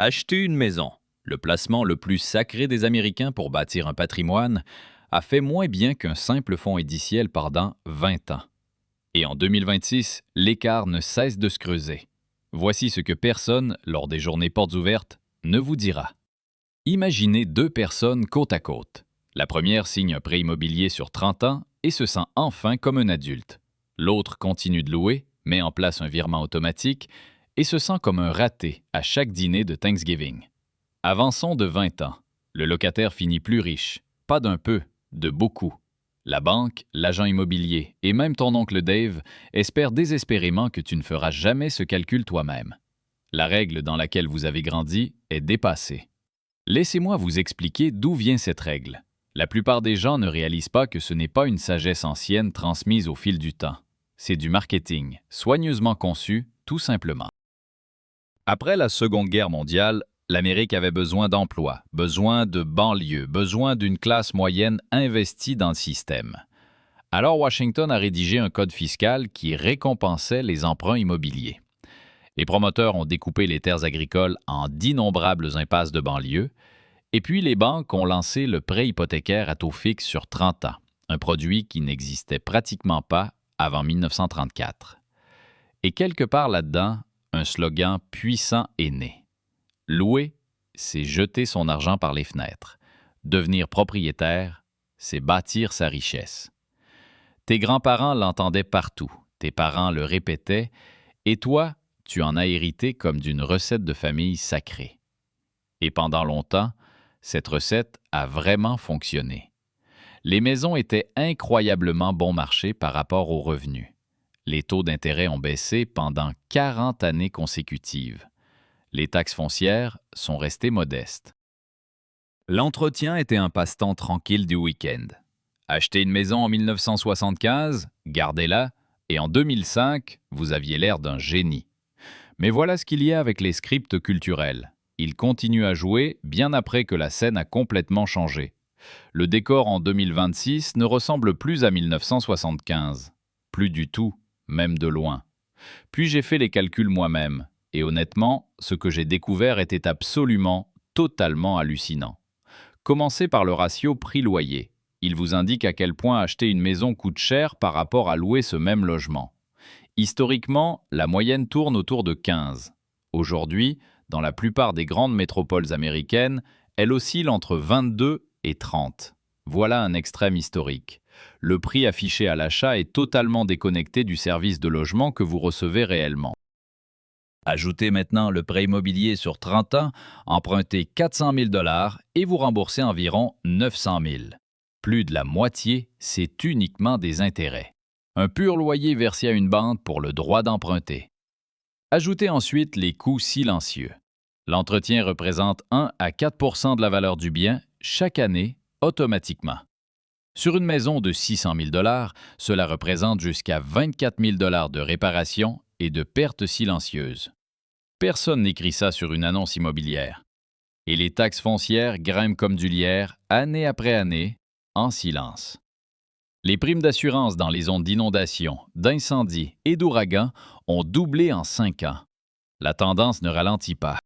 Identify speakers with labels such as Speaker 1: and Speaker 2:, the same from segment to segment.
Speaker 1: Acheter une maison, le placement le plus sacré des Américains pour bâtir un patrimoine, a fait moins bien qu'un simple fonds indiciel pendant 20 ans. Et en 2026, l'écart ne cesse de se creuser. Voici ce que personne, lors des journées portes ouvertes, ne vous dira. Imaginez deux personnes côte à côte. La première signe un prêt immobilier sur 30 ans et se sent enfin comme un adulte. L'autre continue de louer, met en place un virement automatique et se sent comme un raté à chaque dîner de Thanksgiving. Avançons de 20 ans. Le locataire finit plus riche, pas d'un peu, de beaucoup. La banque, l'agent immobilier et même ton oncle Dave espèrent désespérément que tu ne feras jamais ce calcul toi-même. La règle dans laquelle vous avez grandi est dépassée. Laissez-moi vous expliquer d'où vient cette règle. La plupart des gens ne réalisent pas que ce n'est pas une sagesse ancienne transmise au fil du temps. C'est du marketing, soigneusement conçu, tout simplement. Après la Seconde Guerre mondiale, l'Amérique avait besoin d'emplois, besoin de banlieues, besoin d'une classe moyenne investie dans le système. Alors Washington a rédigé un code fiscal qui récompensait les emprunts immobiliers. Les promoteurs ont découpé les terres agricoles en d'innombrables impasses de banlieue, et puis les banques ont lancé le prêt hypothécaire à taux fixe sur 30 ans, un produit qui n'existait pratiquement pas avant 1934. Et quelque part là-dedans, un slogan puissant est né. Louer, c'est jeter son argent par les fenêtres. Devenir propriétaire, c'est bâtir sa richesse. Tes grands-parents l'entendaient partout, tes parents le répétaient, et toi, tu en as hérité comme d'une recette de famille sacrée. Et pendant longtemps, cette recette a vraiment fonctionné. Les maisons étaient incroyablement bon marché par rapport aux revenus. Les taux d'intérêt ont baissé pendant 40 années consécutives. Les taxes foncières sont restées modestes. L'entretien était un passe-temps tranquille du week-end. Acheter une maison en 1975, gardez-la, et en 2005, vous aviez l'air d'un génie. Mais voilà ce qu'il y a avec les scripts culturels. Ils continuent à jouer bien après que la scène a complètement changé. Le décor en 2026 ne ressemble plus à 1975. Plus du tout, même de loin. Puis j'ai fait les calculs moi-même, et honnêtement, ce que j'ai découvert était absolument, totalement hallucinant. Commencez par le ratio prix-loyer. Il vous indique à quel point acheter une maison coûte cher par rapport à louer ce même logement. Historiquement, la moyenne tourne autour de 15. Aujourd'hui, dans la plupart des grandes métropoles américaines, elle oscille entre 22 et 30. Voilà un extrême historique. Le prix affiché à l'achat est totalement déconnecté du service de logement que vous recevez réellement. Ajoutez maintenant le prêt immobilier sur 30 ans, empruntez 400 000 $ et vous remboursez environ 900 000. Plus de la moitié, c'est uniquement des intérêts. Un pur loyer versé à une banque pour le droit d'emprunter. Ajoutez ensuite les coûts silencieux. L'entretien représente 1 à 4 % de la valeur du bien chaque année, automatiquement. Sur une maison de 600 000 $, cela représente jusqu'à 24 000 $ de réparation et de pertes silencieuses. Personne n'écrit ça sur une annonce immobilière. Et les taxes foncières grimpent comme du lierre, année après année, en silence. Les primes d'assurance dans les zones d'inondation, d'incendie et d'ouragan ont doublé en 5 ans. La tendance ne ralentit pas.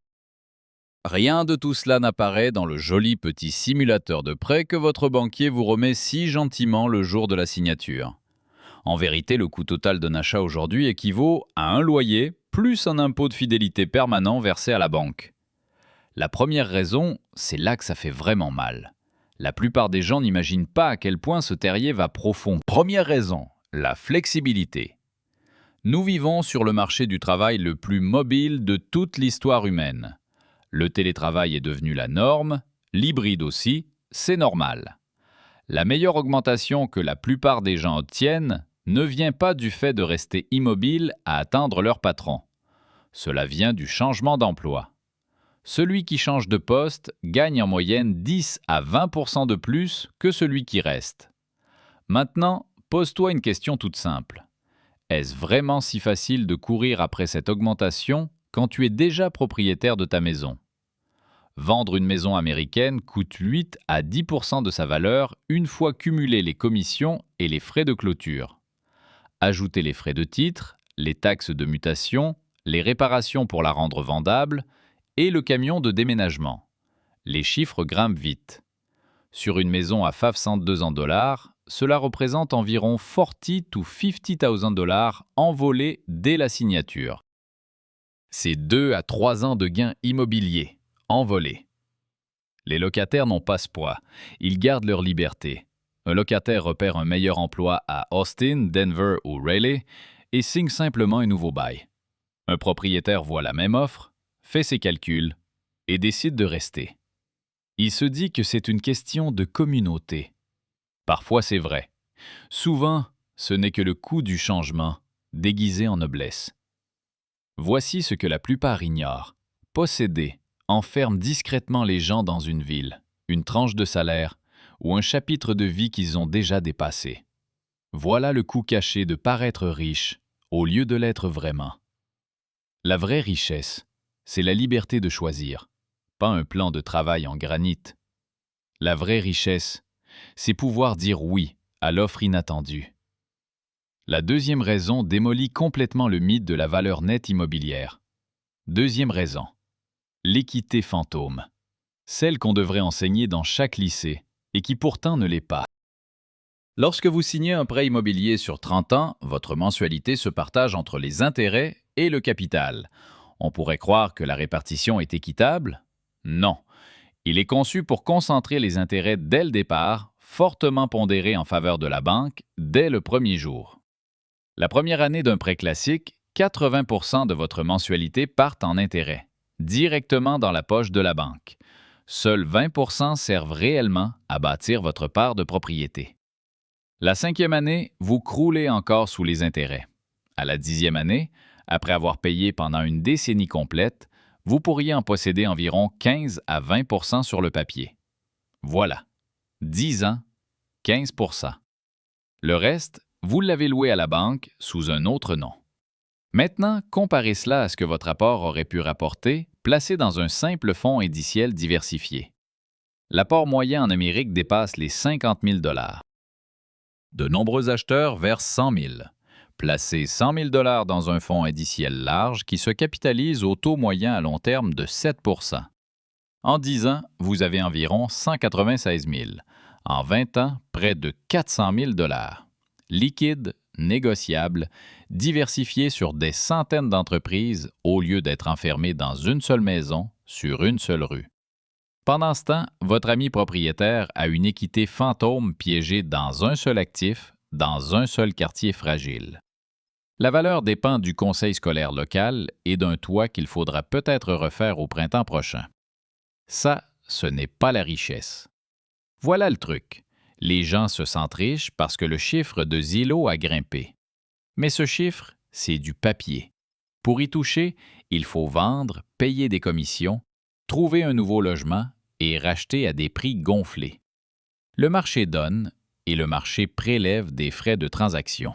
Speaker 1: Rien de tout cela n'apparaît dans le joli petit simulateur de prêt que votre banquier vous remet si gentiment le jour de la signature. En vérité, le coût total d'un achat aujourd'hui équivaut à un loyer plus un impôt de fidélité permanent versé à la banque. La première raison, c'est là que ça fait vraiment mal. La plupart des gens n'imaginent pas à quel point ce terrier va profond. Première raison, la flexibilité. Nous vivons sur le marché du travail le plus mobile de toute l'histoire humaine. Le télétravail est devenu la norme, l'hybride aussi, c'est normal. La meilleure augmentation que la plupart des gens obtiennent ne vient pas du fait de rester immobile à attendre leur patron. Cela vient du changement d'emploi. Celui qui change de poste gagne en moyenne 10 à 20 % de plus que celui qui reste. Maintenant, pose-toi une question toute simple. Est-ce vraiment si facile de courir après cette augmentation quand tu es déjà propriétaire de ta maison? Vendre une maison américaine coûte 8 à 10 % de sa valeur une fois cumulés les commissions et les frais de clôture. Ajoutez les frais de titre, les taxes de mutation, les réparations pour la rendre vendable, et le camion de déménagement. Les chiffres grimpent vite. Sur une maison à $502,000, cela représente environ $40,000 to $50,000 envolés dès la signature. C'est 2 à 3 ans de gains immobiliers, envolés. Les locataires n'ont pas ce poids, ils gardent leur liberté. Un locataire repère un meilleur emploi à Austin, Denver ou Raleigh et signe simplement un nouveau bail. Un propriétaire voit la même offre, fait ses calculs et décide de rester. Il se dit que c'est une question de communauté. Parfois c'est vrai. Souvent, ce n'est que le coût du changement, déguisé en noblesse. Voici ce que la plupart ignorent. Posséder enferme discrètement les gens dans une ville, une tranche de salaire ou un chapitre de vie qu'ils ont déjà dépassé. Voilà le coût caché de paraître riche au lieu de l'être vraiment. La vraie richesse, c'est la liberté de choisir, pas un plan de travail en granit. La vraie richesse, c'est pouvoir dire oui à l'offre inattendue. La deuxième raison démolit complètement le mythe de la valeur nette immobilière. Deuxième raison, l'équité fantôme, celle qu'on devrait enseigner dans chaque lycée et qui pourtant ne l'est pas. Lorsque vous signez un prêt immobilier sur 30 ans, votre mensualité se partage entre les intérêts et le capital. On pourrait croire que la répartition est équitable. Non. Il est conçu pour concentrer les intérêts dès le départ, fortement pondérés en faveur de la banque dès le premier jour. La première année d'un prêt classique, 80% de votre mensualité partent en intérêts, directement dans la poche de la banque. Seuls 20% servent réellement à bâtir votre part de propriété. La 5e année, vous croulez encore sous les intérêts. À la 10e année, après avoir payé pendant une décennie complète, vous pourriez en posséder environ 15 à 20% sur le papier. Voilà. 10 ans, 15%. Le reste, vous l'avez loué à la banque sous un autre nom. Maintenant, comparez cela à ce que votre apport aurait pu rapporter placé dans un simple fonds indiciel diversifié. L'apport moyen en Amérique dépasse les 50 000 $. De nombreux acheteurs versent 100 000. Placez 100 000 $ dans un fonds indiciel large qui se capitalise au taux moyen à long terme de 7 %. En 10 ans, vous avez environ 196 000. En 20 ans, près de 400 000 $. Liquide, négociable, diversifié sur des centaines d'entreprises au lieu d'être enfermé dans une seule maison, sur une seule rue. Pendant ce temps, votre ami propriétaire a une équité fantôme piégée dans un seul actif, dans un seul quartier fragile. La valeur dépend du conseil scolaire local et d'un toit qu'il faudra peut-être refaire au printemps prochain. Ça, ce n'est pas la richesse. Voilà le truc. Les gens se sentent riches parce que le chiffre de Zillow a grimpé. Mais ce chiffre, c'est du papier. Pour y toucher, il faut vendre, payer des commissions, trouver un nouveau logement et racheter à des prix gonflés. Le marché donne et le marché prélève des frais de transaction.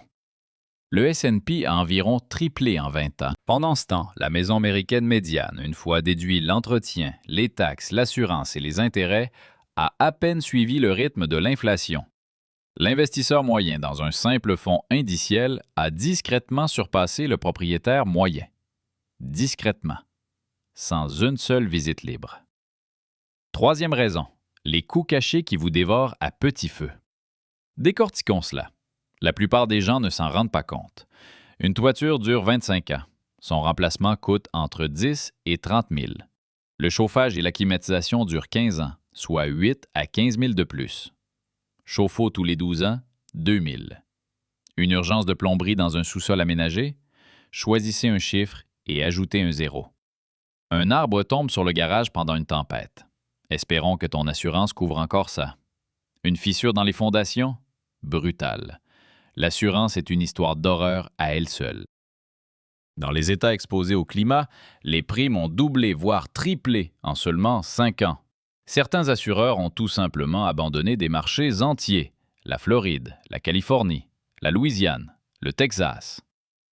Speaker 1: Le S&P a environ triplé en 20 ans. Pendant ce temps, la maison américaine médiane, une fois déduit l'entretien, les taxes, l'assurance et les intérêts, a à peine suivi le rythme de l'inflation. L'investisseur moyen dans un simple fonds indiciel a discrètement surpassé le propriétaire moyen. Discrètement. Sans une seule visite libre. Troisième raison, les coûts cachés qui vous dévorent à petit feu. Décortiquons cela. La plupart des gens ne s'en rendent pas compte. Une toiture dure 25 ans. Son remplacement coûte entre 10 et 30 000. Le chauffage et la climatisation durent 15 ans, soit 8 à 15 000 de plus. Chauffe-eau tous les 12 ans, 2 000. Une urgence de plomberie dans un sous-sol aménagé? Choisissez un chiffre et ajoutez un zéro. Un arbre tombe sur le garage pendant une tempête. Espérons que ton assurance couvre encore ça. Une fissure dans les fondations? Brutal. L'assurance est une histoire d'horreur à elle seule. Dans les États exposés au climat, les primes ont doublé, voire triplé en seulement 5 ans. Certains assureurs ont tout simplement abandonné des marchés entiers, la Floride, la Californie, la Louisiane, le Texas.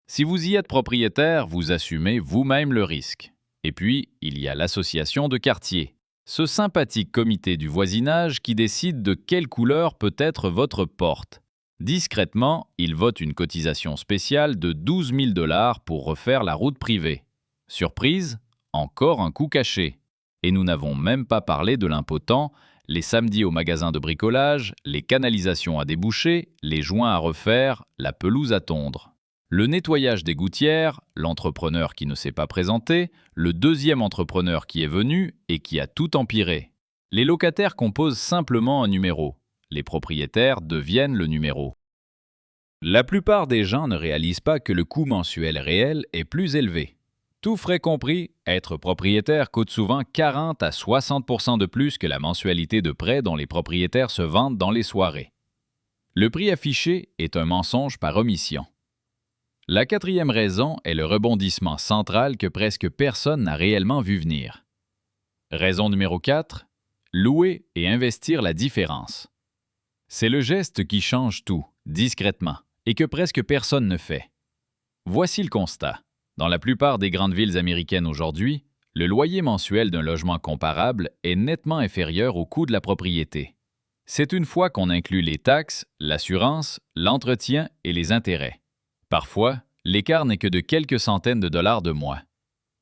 Speaker 1: Si vous y êtes propriétaire, vous assumez vous-même le risque. Et puis, il y a l'association de quartier, ce sympathique comité du voisinage qui décide de quelle couleur peut être votre porte. Discrètement, il vote une cotisation spéciale de 12 000 $ pour refaire la route privée. Surprise, encore un coût caché. Et nous n'avons même pas parlé de l'impotent, les samedis au magasin de bricolage, les canalisations à déboucher, les joints à refaire, la pelouse à tondre. Le nettoyage des gouttières, l'entrepreneur qui ne s'est pas présenté, le deuxième entrepreneur qui est venu et qui a tout empiré. Les locataires composent simplement un numéro. Les propriétaires deviennent le numéro. La plupart des gens ne réalisent pas que le coût mensuel réel est plus élevé. Tout frais compris, être propriétaire coûte souvent 40 à 60% de plus que la mensualité de prêt dont les propriétaires se vendent dans les soirées. Le prix affiché est un mensonge par omission. La quatrième raison est le rebondissement central que presque personne n'a réellement vu venir. Raison numéro 4, louer et investir la différence. C'est le geste qui change tout, discrètement, et que presque personne ne fait. Voici le constat. Dans la plupart des grandes villes américaines aujourd'hui, le loyer mensuel d'un logement comparable est nettement inférieur au coût de la propriété. C'est une fois qu'on inclut les taxes, l'assurance, l'entretien et les intérêts. Parfois, l'écart n'est que de quelques centaines de dollars de moins.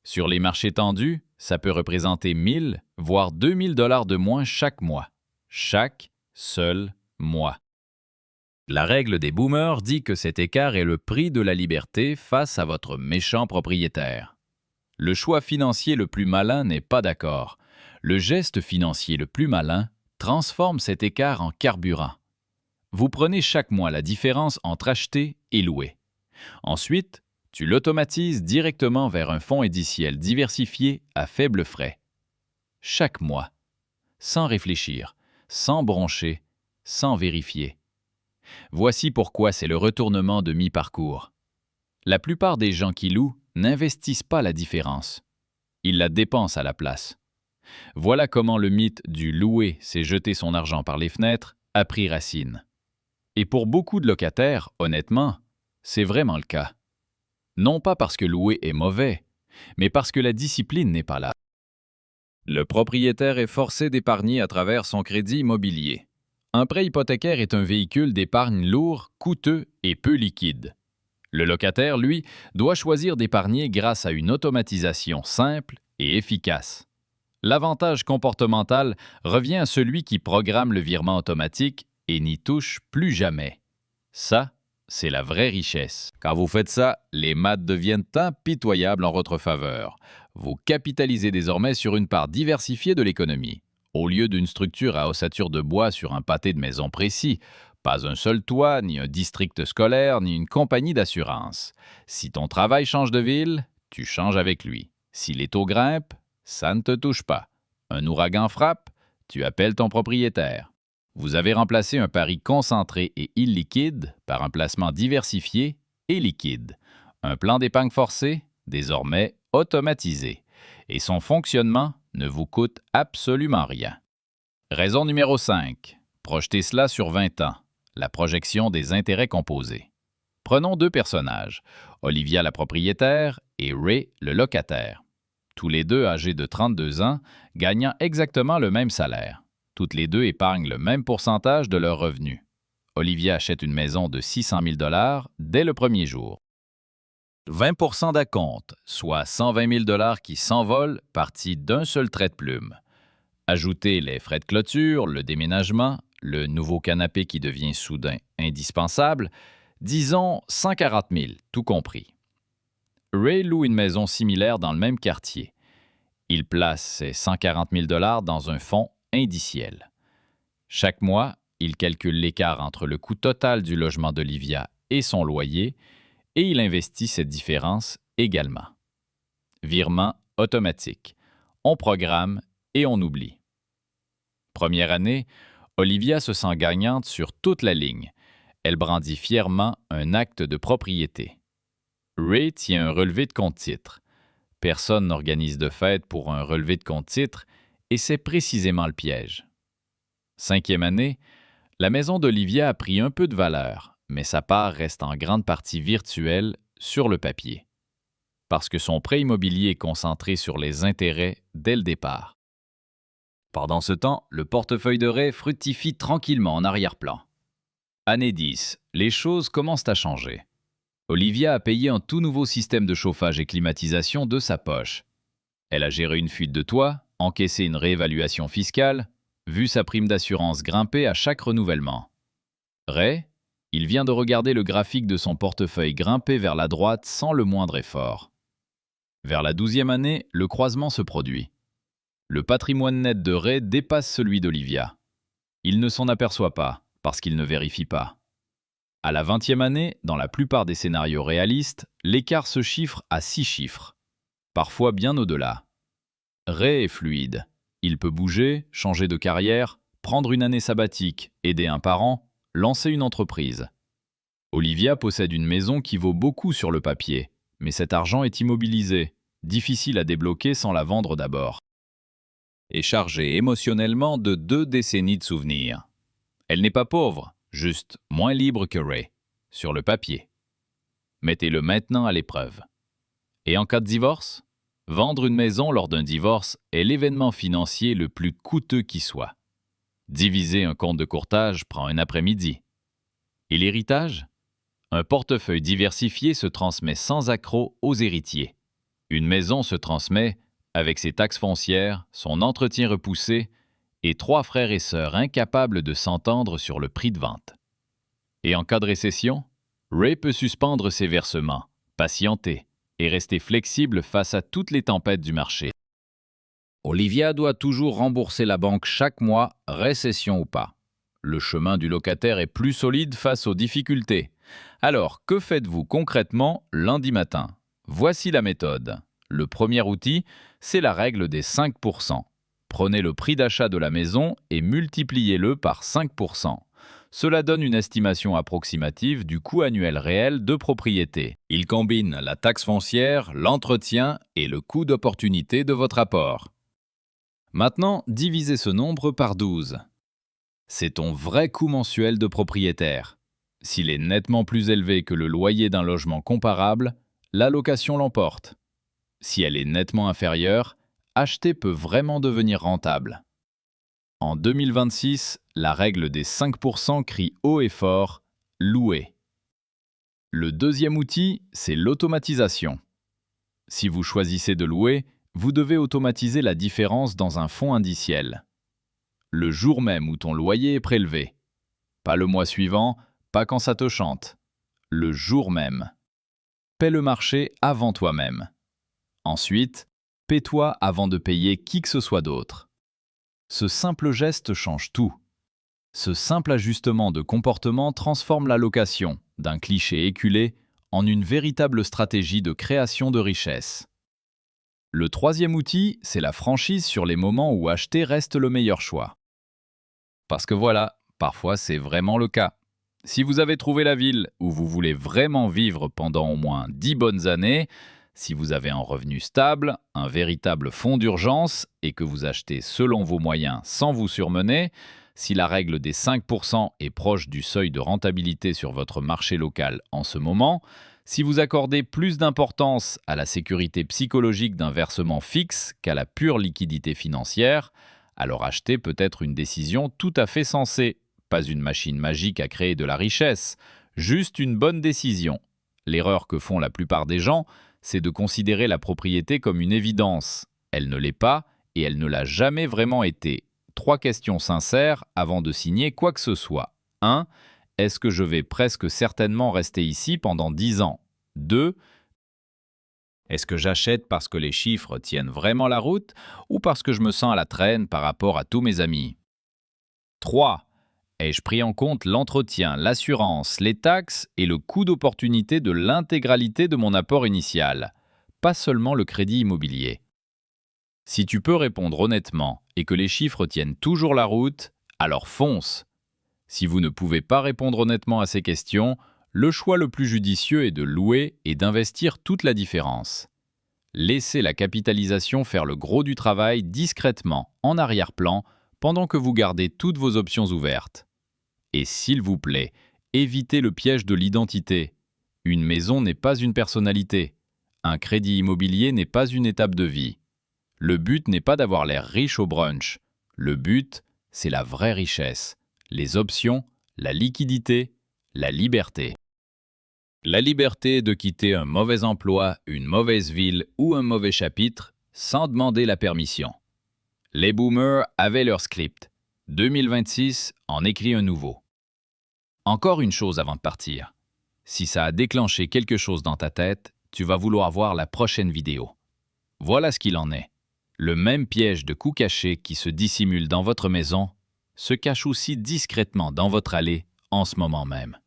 Speaker 1: Sur les marchés tendus, ça peut représenter 1000, voire 2000 dollars de moins chaque mois. Chaque seul mois. La règle des boomers dit que cet écart est le prix de la liberté face à votre méchant propriétaire. Le choix financier le plus malin n'est pas d'accord. Le geste financier le plus malin transforme cet écart en carburant. Vous prenez chaque mois la différence entre acheter et louer. Ensuite, tu l'automatises directement vers un fonds indiciel diversifié à faible frais. Chaque mois. Sans réfléchir, sans broncher, sans vérifier. Voici pourquoi c'est le retournement de mi-parcours. La plupart des gens qui louent n'investissent pas la différence. Ils la dépensent à la place. Voilà comment le mythe du « louer, c'est jeter son argent par les fenêtres » a pris racine. Et pour beaucoup de locataires, honnêtement, c'est vraiment le cas. Non pas parce que louer est mauvais, mais parce que la discipline n'est pas là. Le propriétaire est forcé d'épargner à travers son crédit immobilier. Un prêt hypothécaire est un véhicule d'épargne lourd, coûteux et peu liquide. Le locataire, lui, doit choisir d'épargner grâce à une automatisation simple et efficace. L'avantage comportemental revient à celui qui programme le virement automatique et n'y touche plus jamais. Ça, c'est la vraie richesse. Quand vous faites ça, les maths deviennent impitoyables en votre faveur. Vous capitalisez désormais sur une part diversifiée de l'économie. Au lieu d'une structure à ossature de bois sur un pâté de maison précis, pas un seul toit, ni un district scolaire, ni une compagnie d'assurance. Si ton travail change de ville, tu changes avec lui. Si les taux grimpent, ça ne te touche pas. Un ouragan frappe, tu appelles ton propriétaire. Vous avez remplacé un pari concentré et illiquide par un placement diversifié et liquide. Un plan d'épargne forcé, désormais automatisé. Et son fonctionnement ne vous coûte absolument rien. Raison numéro 5. Projetez cela sur 20 ans. La projection des intérêts composés. Prenons deux personnages, Olivia la propriétaire et Ray le locataire. Tous les deux âgés de 32 ans, gagnant exactement le même salaire. Toutes les deux épargnent le même pourcentage de leurs revenus. Olivia achète une maison de 600 000 $ dès le premier jour. 20% d'acompte, soit 120 000 $ qui s'envolent, partis d'un seul trait de plume. Ajoutez les frais de clôture, le déménagement, le nouveau canapé qui devient soudain indispensable, disons 140 000, tout compris. Ray loue une maison similaire dans le même quartier. Il place ses 140 000 $ dans un fonds indiciel. Chaque mois, il calcule l'écart entre le coût total du logement d'Olivia et son loyer, et il investit cette différence également. Virement automatique. On programme et on oublie. Première année, Olivia se sent gagnante sur toute la ligne. Elle brandit fièrement un acte de propriété. Ray tient un relevé de compte-titres. Personne n'organise de fête pour un relevé de compte-titres et c'est précisément le piège. 5e année, la maison d'Olivia a pris un peu de valeur, mais sa part reste en grande partie virtuelle sur le papier. Parce que son prêt immobilier est concentré sur les intérêts dès le départ. Pendant ce temps, le portefeuille de Ray fructifie tranquillement en arrière-plan. Année 10, les choses commencent à changer. Olivia a payé un tout nouveau système de chauffage et climatisation de sa poche. Elle a géré une fuite de toit, encaissé une réévaluation fiscale, vu sa prime d'assurance grimper à chaque renouvellement. Ray, il vient de regarder le graphique de son portefeuille grimper vers la droite sans le moindre effort. Vers la 12e année, le croisement se produit. Le patrimoine net de Ray dépasse celui d'Olivia. Il ne s'en aperçoit pas, parce qu'il ne vérifie pas. À la 20e année, dans la plupart des scénarios réalistes, l'écart se chiffre à 6 chiffres, parfois bien au-delà. Ray est fluide. Il peut bouger, changer de carrière, prendre une année sabbatique, aider un parent, lancer une entreprise. Olivia possède une maison qui vaut beaucoup sur le papier, mais cet argent est immobilisé, difficile à débloquer sans la vendre d'abord. Et chargée émotionnellement de 2 décennies de souvenirs. Elle n'est pas pauvre, juste moins libre que Ray, sur le papier. Mettez-le maintenant à l'épreuve. Et en cas de divorce? Vendre une maison lors d'un divorce est l'événement financier le plus coûteux qui soit. Diviser un compte de courtage prend un après-midi. Et l'héritage? Un portefeuille diversifié se transmet sans accroc aux héritiers. Une maison se transmet avec ses taxes foncières, son entretien repoussé et 3 frères et sœurs incapables de s'entendre sur le prix de vente. Et en cas de récession, Ray peut suspendre ses versements, patienter et rester flexible face à toutes les tempêtes du marché. Olivia doit toujours rembourser la banque chaque mois, récession ou pas. Le chemin du locataire est plus solide face aux difficultés. Alors, que faites-vous concrètement lundi matin? Voici la méthode. Le premier outil, c'est la règle des 5%. Prenez le prix d'achat de la maison et multipliez-le par 5%. Cela donne une estimation approximative du coût annuel réel de propriété. Il combine la taxe foncière, l'entretien et le coût d'opportunité de votre apport. Maintenant, divisez ce nombre par 12. C'est ton vrai coût mensuel de propriétaire. S'il est nettement plus élevé que le loyer d'un logement comparable, la location l'emporte. Si elle est nettement inférieure, acheter peut vraiment devenir rentable. En 2026, la règle des 5% crie haut et fort « louer ». Le deuxième outil, c'est l'automatisation. Si vous choisissez de louer, vous devez automatiser la différence dans un fonds indiciel. Le jour même où ton loyer est prélevé. Pas le mois suivant, pas quand ça te chante. Le jour même. Paie le marché avant toi-même. Ensuite, paie-toi avant de payer qui que ce soit d'autre. Ce simple geste change tout. Ce simple ajustement de comportement transforme la location d'un cliché éculé en une véritable stratégie de création de richesse. Le troisième outil, c'est la franchise sur les moments où acheter reste le meilleur choix. Parce que voilà, parfois c'est vraiment le cas. Si vous avez trouvé la ville où vous voulez vraiment vivre pendant au moins 10 bonnes années, si vous avez un revenu stable, un véritable fonds d'urgence et que vous achetez selon vos moyens sans vous surmener, si la règle des 5% est proche du seuil de rentabilité sur votre marché local en ce moment, si vous accordez plus d'importance à la sécurité psychologique d'un versement fixe qu'à la pure liquidité financière, alors acheter peut être une décision tout à fait sensée. Pas une machine magique à créer de la richesse, juste une bonne décision. L'erreur que font la plupart des gens, c'est de considérer la propriété comme une évidence. Elle ne l'est pas et elle ne l'a jamais vraiment été. 3 questions sincères avant de signer quoi que ce soit. 1. Est-ce que je vais presque certainement rester ici pendant 10 ans? 2. Est-ce que j'achète parce que les chiffres tiennent vraiment la route ou parce que je me sens à la traîne par rapport à tous mes amis? 3. Ai-je pris en compte l'entretien, l'assurance, les taxes et le coût d'opportunité de l'intégralité de mon apport initial, pas seulement le crédit immobilier? Si tu peux répondre honnêtement et que les chiffres tiennent toujours la route, alors fonce. Si vous ne pouvez pas répondre honnêtement à ces questions, le choix le plus judicieux est de louer et d'investir toute la différence. Laissez la capitalisation faire le gros du travail discrètement, en arrière-plan, pendant que vous gardez toutes vos options ouvertes. Et s'il vous plaît, évitez le piège de l'identité. Une maison n'est pas une personnalité. Un crédit immobilier n'est pas une étape de vie. Le but n'est pas d'avoir l'air riche au brunch. Le but, c'est la vraie richesse. Les options, la liquidité, la liberté. La liberté de quitter un mauvais emploi, une mauvaise ville ou un mauvais chapitre sans demander la permission. Les boomers avaient leur script. 2026 en écrit un nouveau. Encore une chose avant de partir. Si ça a déclenché quelque chose dans ta tête, tu vas vouloir voir la prochaine vidéo. Voilà ce qu'il en est. Le même piège de coups cachés qui se dissimule dans votre maison se cache aussi discrètement dans votre allée en ce moment même.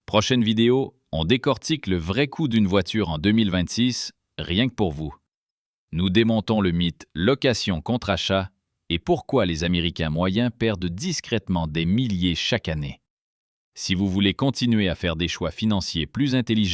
Speaker 1: Prochaine vidéo, on décortique le vrai coût d'une voiture en 2026, rien que pour vous. Nous démontons le mythe location contre achat et pourquoi les Américains moyens perdent discrètement des milliers chaque année. Si vous voulez continuer à faire des choix financiers plus intelligents,